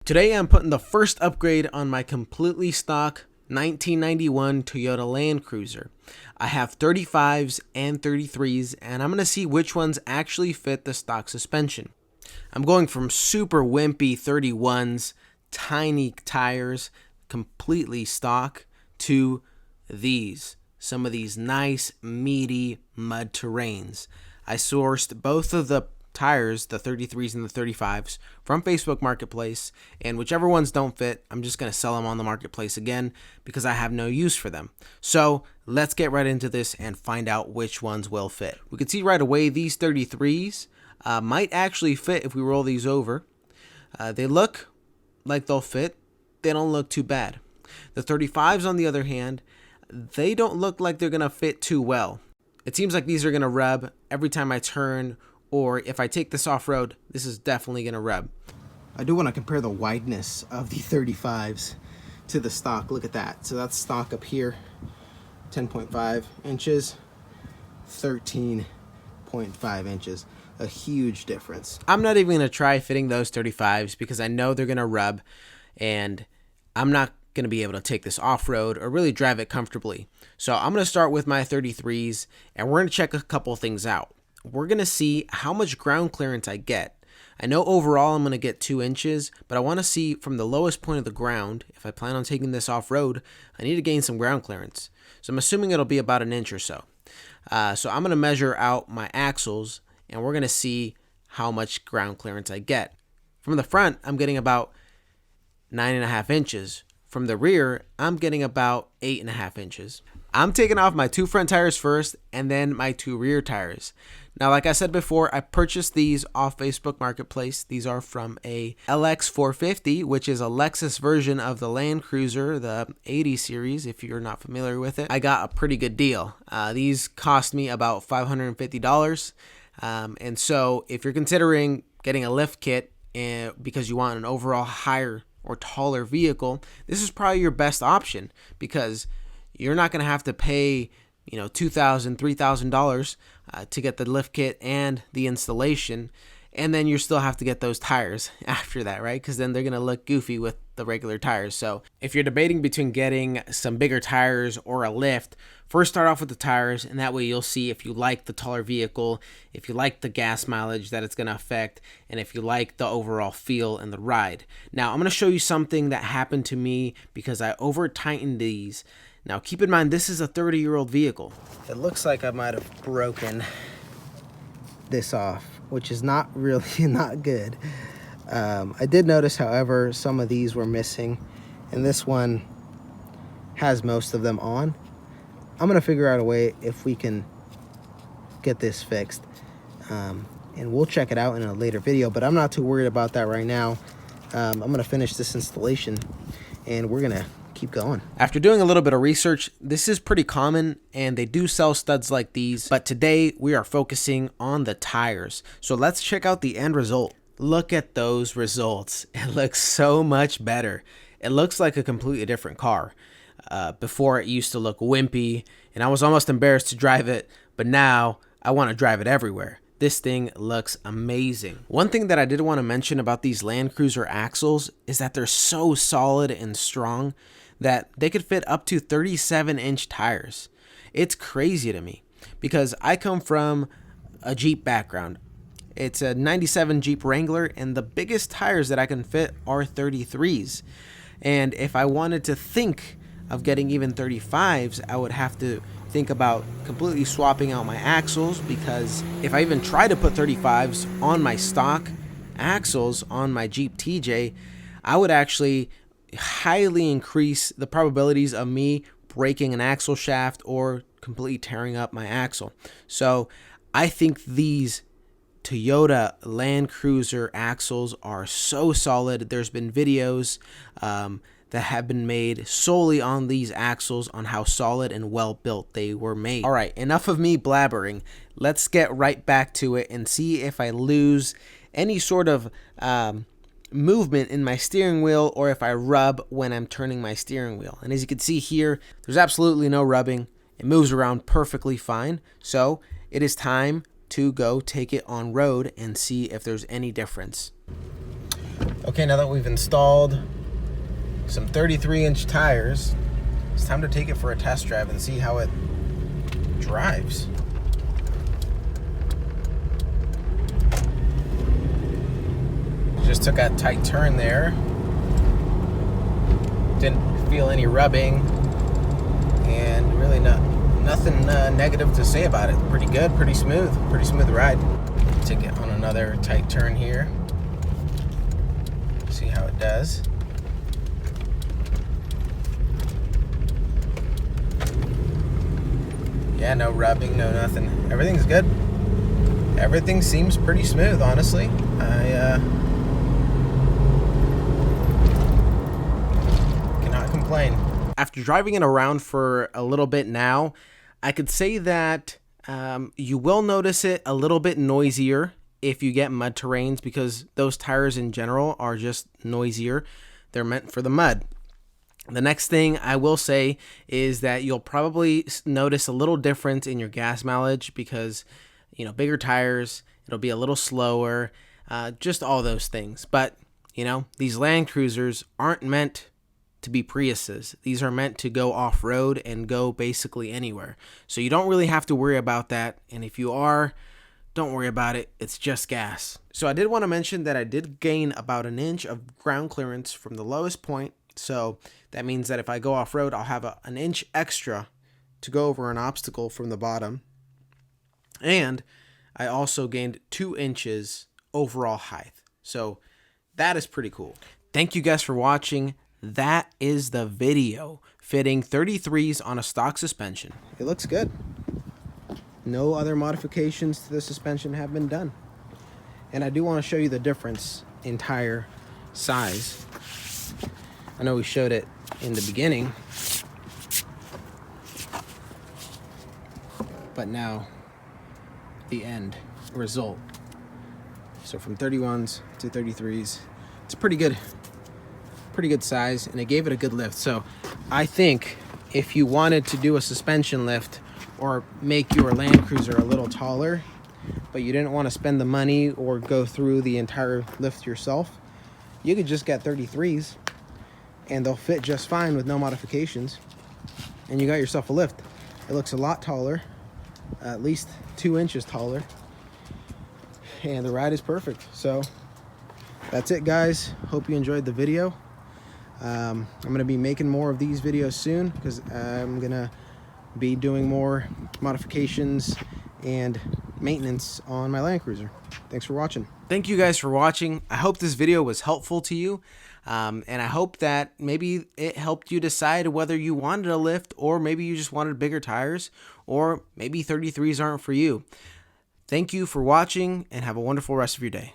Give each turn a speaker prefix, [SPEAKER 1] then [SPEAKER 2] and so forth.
[SPEAKER 1] Today I'm putting the first upgrade on my completely stock 1991 Toyota Land Cruiser. I have 35s and 33s, and I'm going to see which ones actually fit the stock suspension. I'm going from super wimpy 31s, tiny tires, completely stock, to some of these nice, meaty mud terrains. I sourced both of the tires, the 33s and the 35s, from Facebook Marketplace, and whichever ones don't fit, I'm just going to sell them on the marketplace again because I have no use for them. So let's get right into this and find out which ones will fit. We can see right away these 33s might actually fit if we roll these over. They look like they'll fit. They don't look too bad. The 35s, on the other hand, they don't look like they're going to fit too well. It seems like these are going to rub every time I turn, or if I take this off-road, this is definitely going to rub. I do want to compare the wideness of the 35s to the stock. Look at that. So that's stock up here, 10.5 inches, 13.5 inches. A huge difference. I'm not even going to try fitting those 35s because I know they're going to rub, and I'm not going to be able to take this off-road or really drive it comfortably. So I'm going to start with my 33s, and we're going to check a couple things out. We're going to see how much ground clearance I get. I know overall I'm going to get 2 inches, but I want to see from the lowest point of the ground, if I plan on taking this off-road, I need to gain some ground clearance. So I'm assuming it'll be about an inch or so. So I'm going to measure out my axles, and we're going to see how much ground clearance I get. From the front, I'm getting about 9.5 inches. From the rear, I'm getting about 8.5 inches. I'm taking off my 2 front tires first and then my 2 rear tires. Now, like I said before, I purchased these off Facebook Marketplace. These are from a LX450, which is a Lexus version of the Land Cruiser, the 80 series, if you're not familiar with it. I got a pretty good deal. These cost me about $550. And so if you're considering getting a lift kit because you want an overall higher or taller vehicle, this is probably your best option because you're not going to have to pay, $2,000, $3,000 to get the lift kit and the installation, and then you still have to get those tires after that, right? Because then they're going to look goofy with the regular tires. So if you're debating between getting some bigger tires or a lift, first start off with the tires, and that way you'll see if you like the taller vehicle, if you like the gas mileage that it's going to affect, and if you like the overall feel and the ride. Now, I'm going to show you something that happened to me because I over-tightened these. Now, keep in mind, this is a 30-year-old vehicle. It looks like I might have broken this off, which is not really not good. I did notice, however, some of these were missing, and this one has most of them on. I'm going to figure out a way if we can get this fixed, and we'll check it out in a later video, but I'm not too worried about that right now. I'm going to finish this installation, and we're going to keep going. After doing a little bit of research, this is pretty common, and they do sell studs like these, but today we are focusing on the tires. So let's check out the end result. Look at those results. It looks so much better. It looks like a completely different car. Before, it used to look wimpy, and I was almost embarrassed to drive it, but now I want to drive it everywhere. This thing looks amazing. One thing that I did want to mention about these Land Cruiser axles is that they're so solid and strong that they could fit up to 37-inch tires. It's crazy to me because I come from a Jeep background. It's a 97 Jeep Wrangler, and the biggest tires that I can fit are 33s. And if I wanted to think of getting even 35s, I would have to think about completely swapping out my axles, because if I even try to put 35s on my stock axles on my Jeep TJ, I would actually highly increase the probabilities of me breaking an axle shaft or completely tearing up my axle. So I think these Toyota Land Cruiser axles are so solid. There's been videos that have been made solely on these axles on how solid and well built they were made. All right, enough of me blabbering. Let's get right back to it and see if I lose any sort of movement in my steering wheel or if I rub when I'm turning my steering wheel. And as you can see here, there's absolutely no rubbing. It moves around perfectly fine. So it is time to go take it on road and see if there's any difference. Okay, now that we've installed some 33-inch tires, it's time to take it for a test drive and see how it drives. Just took a tight turn there. Didn't feel any rubbing, and really nothing negative to say about it. Pretty good, pretty smooth ride. Take it on another tight turn here. See how it does. Yeah, no rubbing, no nothing. Everything's good. Everything seems pretty smooth, honestly. I cannot complain. After driving it around for a little bit now, I could say that you will notice it a little bit noisier if you get mud terrains, because those tires in general are just noisier. They're meant for the mud. The next thing I will say is that you'll probably notice a little difference in your gas mileage because, you know, bigger tires, it'll be a little slower, just all those things. But, you know, these Land Cruisers aren't meant to be Priuses. These are meant to go off-road and go basically anywhere. So you don't really have to worry about that. And if you are, don't worry about it. It's just gas. So I did want to mention that I did gain about an inch of ground clearance from the lowest point. So that means that if I go off-road, I'll have an inch extra to go over an obstacle from the bottom. And I also gained 2 inches overall height. So that is pretty cool. Thank you guys for watching. That is the video fitting 33's on a stock suspension. It looks good. No other modifications to the suspension have been done. And I do want to show you the difference in tire size. I know we showed it in the beginning, but now the end result. So from 31s to 33s, it's pretty good size, and it gave it a good lift. So I think if you wanted to do a suspension lift or make your Land Cruiser a little taller, but you didn't want to spend the money or go through the entire lift yourself, you could just get 33's and they'll fit just fine with no modifications, and you got yourself a lift. It looks a lot taller, at least 2 inches taller, and the ride is perfect. So that's it, guys. Hope you enjoyed the video. I'm gonna be making more of these videos soon because I'm gonna be doing more modifications and maintenance on my Land Cruiser. Thanks for watching. Thank you guys for watching. I hope this video was helpful to you. And I hope that maybe it helped you decide whether you wanted a lift, or maybe you just wanted bigger tires, or maybe 33's aren't for you. Thank you for watching, and have a wonderful rest of your day.